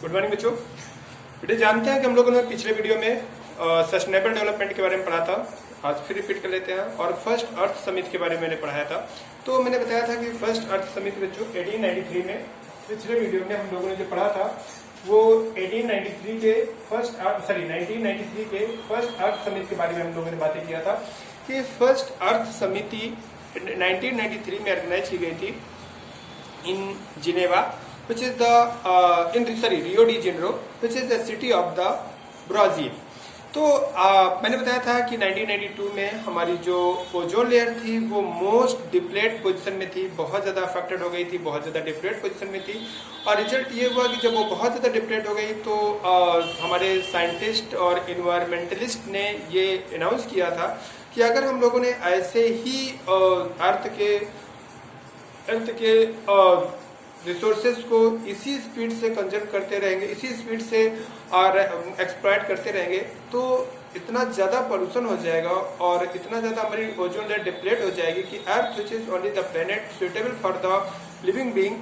Good morning बच्चों। बेटे जानते हैं कि हम लोगों ने पिछले वीडियो में सस्टेनेबल डेवलपमेंट के बारे में पढ़ा था। आज फिर रिपीट कर लेते हैं और फर्स्ट अर्थ समिट के बारे में मैंने पढ़ाया था। तो मैंने बताया था कि फर्स्ट अर्थ समिट बच्चों 1893 में, पिछले वीडियो में हम लोगों ने जो पढ़ा था वो 1993 के फर्स्ट अर्थ समिट के बारे में हम लोगों ने बातें किया था कि फर्स्ट अर्थ समिति 1993 में ऑर्गेनाइज की गई थी इन Geneva, which is the Rio de Janeiro, which is the city of the Brazil। तो मैंने बताया था कि 1992 में हमारी जो ओजोन लेयर थी वो मोस्ट डिप्लेट पोजीशन में थी, बहुत ज़्यादा अफेक्टेड हो गई थी, बहुत ज़्यादा डिप्लेट पोजीशन में थी। और रिजल्ट ये हुआ कि जब वो बहुत ज़्यादा डिप्लेट हो गई तो हमारे साइंटिस्ट और इन्वायरमेंटलिस्ट ने ये अनाउंस किया था कि अगर हम लोगों ने ऐसे ही अर्थ के रिसोर्सेज को इसी स्पीड से कंजर्व करते रहेंगे, इसी स्पीड से एक्सप्लॉइट करते रहेंगे तो इतना ज़्यादा पोल्यूशन हो जाएगा और इतना ज़्यादा हमारी ओजोन लेयर डिप्लेट हो जाएगी कि earth which is only the planet suitable for the living being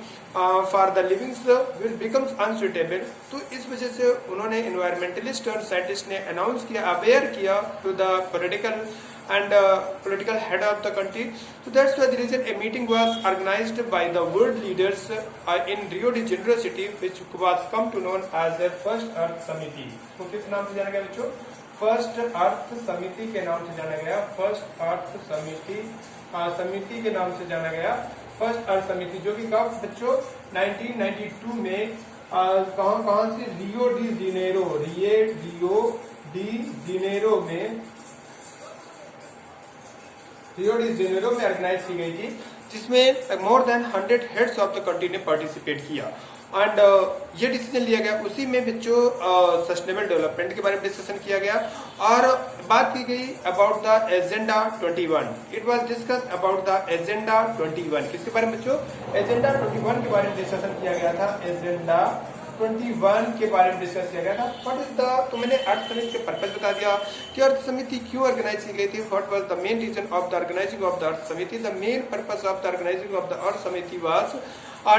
for the livings will becomes unsuitable. तो इस वजह से उन्होंने इन्वायरमेंटलिस्ट और साइंटिस्ट ने अनाउंस किया, अवेयर किया to the political head of the country. So that's why there is a meeting was organized by the world leaders in Rio de Janeiro city, which was come to known as the First Earth Committee। तो किस नाम से जाना गया बच्चों? First अर्थ समिति के नाम से जाना गया। फर्स्ट अर्थ समिति के नाम से जाना गया फर्स्ट अर्थ समिति, जो कि कब बच्चों 1992 में कहां से? रियो डी जेनेरो में ऑर्गेनाइज की गई थी, जिसमें more than 100 heads of the country ने पार्टिसिपेट किया। एंड ये डिसीजन लिया गया, उसी में बच्चों सस्टेनेबल डेवलपमेंट के बारे में डिस्कशन किया गया और बात की गई about the agenda 21। It was discuss about the agenda 21। किसके बारे में बच्चों? एजेंडा 21 के बारे में डिस्कशन किया गया था। एजेंडा 21 के बारे में डिस्कस किया गया था। व्हाट इज द, तो मैंने अर्थ समिति के पर्पस बता दिया कि अर्थ समिति क्यों ऑर्गेनाइज की गई थी। What was the main reason of the organizing of the earth summit. The main purpose of the organizing of the earth summit was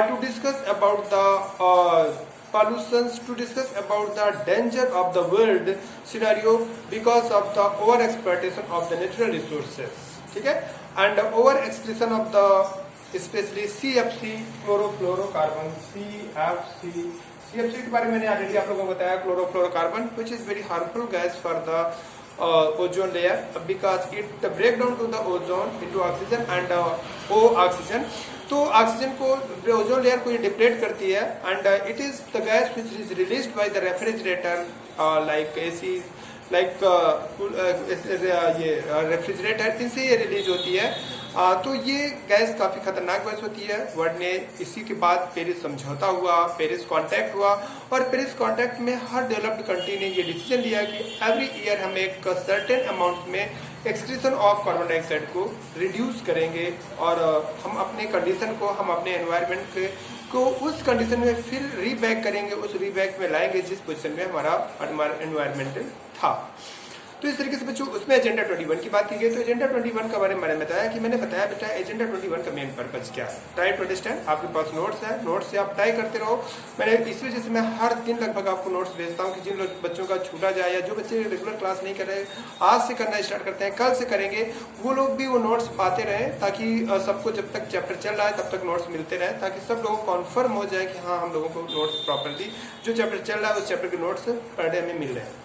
to discuss about the pollutions, to discuss about the danger of the world scenario because of the over exploitation of the natural resources, ठीक है, and over excretion of the especially CFC chlorofluorocarbon। CFC के बारे में मैंने already आप लोगों को बताया, chlorofluorocarbon which is very harmful gas for the ozone layer because it break down to the ozone into oxygen and O oxygen। तो oxygen को ओजोन लेयर को ये डिप्लेट करती है and it is the gas which is released by the refrigerator like AC like ये refrigerator, इनसे ये release होती है। तो ये गैस काफी खतरनाक गैस होती है। वर्ल्ड ने इसी के बाद पेरिस समझौता हुआ, पेरिस कॉन्ट्रैक्ट हुआ और पेरिस कॉन्ट्रैक्ट में हर डेवलप्ड कंट्री ने ये डिसीजन लिया कि एवरी ईयर हम एक सर्टेन अमाउंट में एक्सक्रीशन ऑफ कार्बन डाइऑक्साइड को रिड्यूस करेंगे और हम अपने कंडीशन को, हम अपने एनवायरनमेंट को उस कंडीशन में फिर रीबैक करेंगे, उस रीबैक में लाएंगे जिस पोजीशन में हमारा एनवायरनमेंट था। तो इस तरीके से बच्चों उसमें एजेंडा 21 की बात की गई। तो एजेंडा 21 के बारे में मैंने बताया बेटा एजेंडा 21 का मेन पर्पज क्या है। Try to understand. आपके पास नोट्स है, नोट्स से आप ट्राई करते रहो। मैंने इस वजह से मैं हर दिन लगभग आपको नोट्स भेजता हूँ कि जिन बच्चों का छूटा जाए या जो बच्चे रेगुलर क्लास नहीं कर रहे, आज से करना स्टार्ट करते हैं, कल से करेंगे, वो लोग भी वो नोट्स पाते रहे ताकि सबको जब तक चैप्टर चल रहा है तब तक नोट्स मिलते रहे, ताकि सब लोगों को कन्फर्म हो जाए कि हाँ हम लोगों को नोट्स प्रॉपरली जो चैप्टर चल रहा है उस चैप्टर के नोट्स पर डे हमें मिल रहे हैं।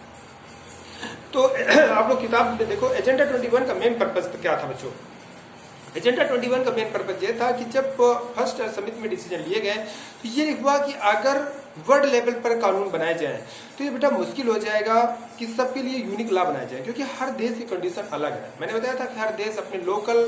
तो आप लोग किताब में देखो एजेंडा 21 का मेन पर्पस तो क्या था बच्चों। एजेंडा 21 का मेन पर्पस ये था कि जब फर्स्ट समिट में डिसीजन लिए गए तो ये हुआ कि अगर वर्ल्ड लेवल पर कानून बनाए जाए तो ये बेटा मुश्किल हो जाएगा कि सबके लिए यूनिक लॉ बनाया जाए, क्योंकि हर देश की कंडीशन अलग है। मैंने बताया था कि हर देश अपने लोकल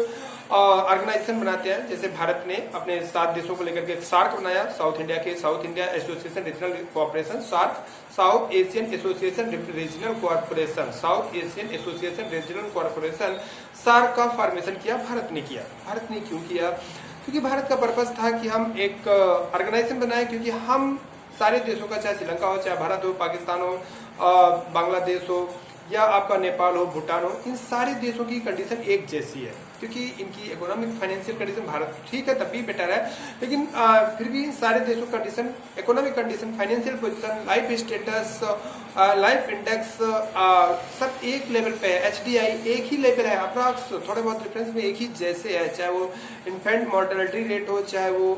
ऑर्गेनाइजेशन बनाते हैं। जैसे भारत ने अपने 7 देशों को लेकर के एक सार्क बनाया, South India association regional cooperation, SAARC, South Asian association regional cooperation, South Asian association regional cooperation, SAARC का फॉर्मेशन किया भारत ने किया। भारत ने क्यों किया? क्योंकि भारत का पर्पस था कि हम एक ऑर्गेनाइजेशन बनाए, क्योंकि हम सारे देशों का, चाहे श्रीलंका हो, चाहे भारत हो, पाकिस्तान हो, बांग्लादेश हो या आपका नेपाल हो, भूटान हो, इन सारे देशों की कंडीशन एक जैसी है। क्योंकि इनकी इकोनॉमिक फाइनेंशियल कंडीशन भारत ठीक है तब भी बेटर है, लेकिन फिर भी सारे देशों का condition, economic condition, financial position, life status, life index सब एक लेवल पे है। HDI एक ही लेवल है, अप्रॉक्स थोड़े बहुत डिफरेंस में एक ही जैसे है, चाहे वो इन्फेंट मॉर्टेलिटी रेट हो, चाहे वो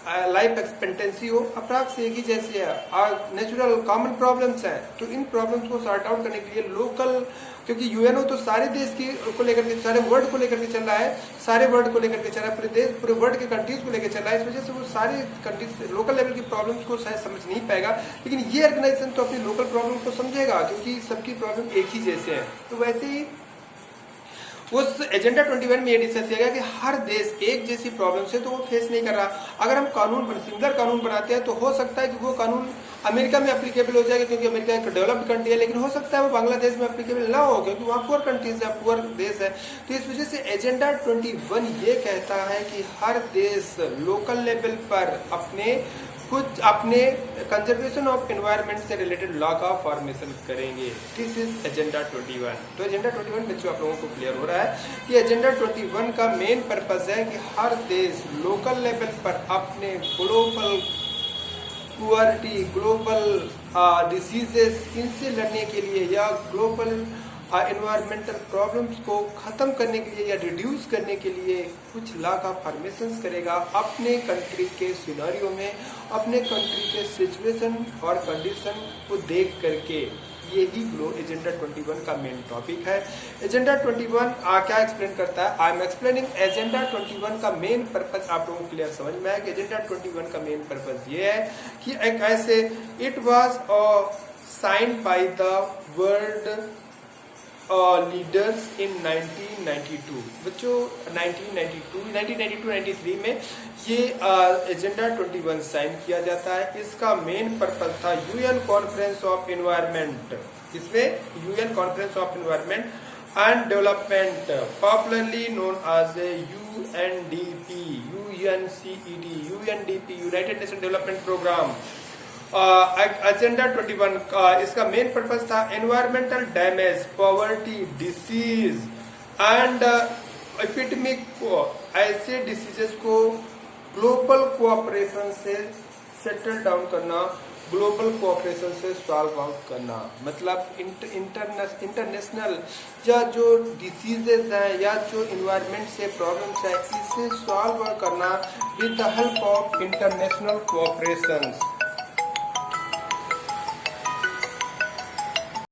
लाइफ एक्सपेक्टेंसी हो, अप्रॉक्स एक ही जैसी है। नेचुरल कॉमन प्रॉब्लम्स हैं, तो इन प्रॉब्लम्स को सॉर्ट आउट करने के लिए लोकल, क्योंकि यूएनओ तो सारे देश की को लेकर के, सारे वर्ल्ड को लेकर के चल रहा है, सारे वर्ल्ड को लेकर के चल रहा है, पूरे देश, पूरे वर्ल्ड के कंट्रीज को लेकर चल रहा है, इस वजह से वो सारे कंट्रीज लोकल लेवल की प्रॉब्लम्स को शायद समझ नहीं पाएगा, लेकिन ये ऑर्गेनाइजेशन तो अपनी लोकल प्रॉब्लम को समझेगा, क्योंकि सबकी प्रॉब्लम एक ही जैसे है। तो वैसे ही उस एजेंडा 21 में ये डिस्कस किया गया कि हर देश एक जैसी प्रॉब्लम से तो वो फेस नहीं कर रहा। अगर हम सिमिलर कानून बनाते हैं तो हो सकता है कि वो कानून अमेरिका में एप्लीकेबल हो जाएगा, क्योंकि अमेरिका एक डेवलप्ड कंट्री है, लेकिन हो सकता है वो बांग्लादेश में एप्लीकेबल ना हो, क्योंकि वहाँ पुअर कंट्रीज है, पुअर देश है। तो इस वजह से एजेंडा 21 ये कहता है कि हर देश लोकल लेवल पर अपने कंजर्वेशन ऑफ एनवायरनमेंट से रिलेटेड लॉ का फॉर्मेशन करेंगे। This is agenda 21। तो एजेंडा 21 बच्चों आप लोगों को क्लियर हो रहा है कि एजेंडा 21 का मेन पर्पस है कि हर देश लोकल लेवल पर अपने ग्लोबल पुअरिटी, ग्लोबल डिसीजेस, इनसे लड़ने के लिए या ग्लोबल एनवायरमेंटल प्रॉब्लम्स को खत्म करने के लिए या रिड्यूस करने के लिए कुछ लॉ का फॉर्मेशन करेगा अपने कंट्री के सिनेरियो में, अपने कंट्री के सिचुएशन और कंडीशन को देख करके। यही एजेंडा 21 का मेन टॉपिक है। एजेंडा 21 क्या एक्सप्लेन करता है? आई एम एक्सप्लेनिंग एजेंडा 21 का मेन पर्पस। आप लोगों को क्लियर समझ में आया कि एजेंडा 21 का मेन पर्पस ये है कि एक ऐसे it was signed by the world leaders in 1992। बच्चों 1992-93 में ये एजेंडा 21 साइन किया जाता है। इसका मेन पर्पस था यूएन कॉन्फ्रेंस ऑफ एनवायरनमेंट। इसमें UN conference of environment and development, popularly known as UNDP, UNDP, United Nation development programme. Agenda 21 का इसका मेन पर्पस था environmental damage, poverty, disease and epidemic को, ऐसे डिसीजेस को global cooperation से settle down करना, global cooperation से solve out करना। मतलब इंटरनेशनल या जो डिसीजेस हैं या जो इन्वायरमेंट से प्रॉब्लम्स है, इसे सॉल्व करना with the help of international cooperation.